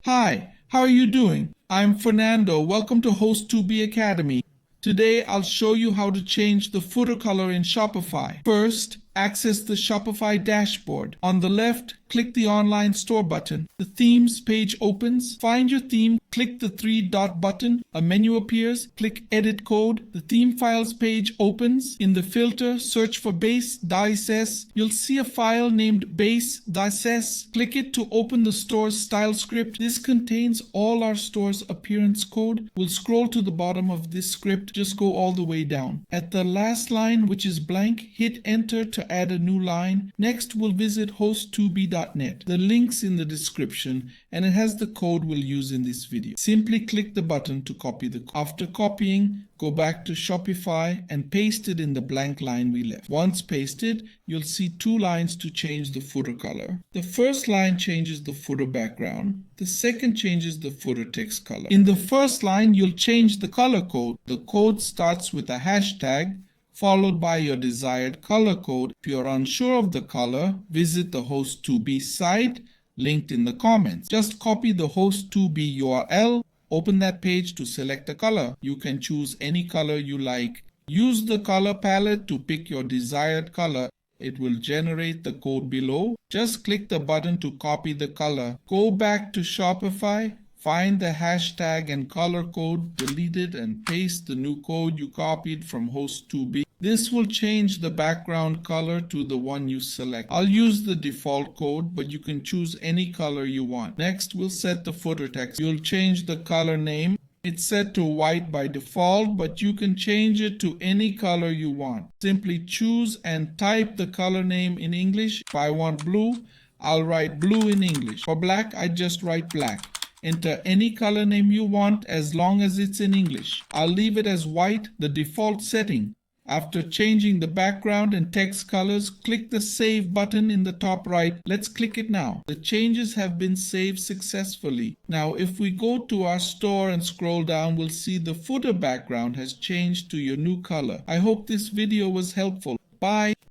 Hi, how are you doing? I'm Fernando. Welcome to Host2B Academy. Today I'll show you how to change the footer color in Shopify. First, access the Shopify dashboard. On the left, click the online store button. The themes page opens. Find your theme, click the three-dot button. A menu appears. Click edit code. The theme files page opens. In the filter, search for base.css. You'll see a file named base.css. Click it to open the store's style script. This contains all our store's appearance code. We'll scroll to the bottom of this script. Just go all the way down. At the last line, which is blank, hit enter to add a new line. Next, we'll visit host2b.net. The link's in the description and it has the code we'll use in this video. Simply click the button to copy the code. After copying, go back to Shopify and paste it in the blank line we left. Once pasted, you'll see two lines to change the footer color. The first line changes the footer background. The second changes the footer text color. In the first line, you'll change the color code. The code starts with a hashtag followed by your desired color code. If you're unsure of the color, visit the Host2B site linked in the comments. Just copy the Host2B URL, open that page to select a color. You can choose any color you like. Use the color palette to pick your desired color. It will generate the code below. Just click the button to copy the color. Go back to Shopify, find the hashtag and color code, delete it and paste the new code you copied from Host2B. This will change the background color to the one you select. I'll use the default code, but you can choose any color you want. Next, we'll set the footer text. You'll change the color name. It's set to white by default, but you can change it to any color you want. Simply choose and type the color name in English. If I want blue, I'll write blue in English. For black, I just write black. Enter any color name you want as long as it's in English. I'll leave it as white, the default setting. After changing the background and text colors, click the Save button in the top right. Let's click it now. The changes have been saved successfully. Now, if we go to our store and scroll down, we'll see the footer background has changed to your new color. I hope this video was helpful. Bye.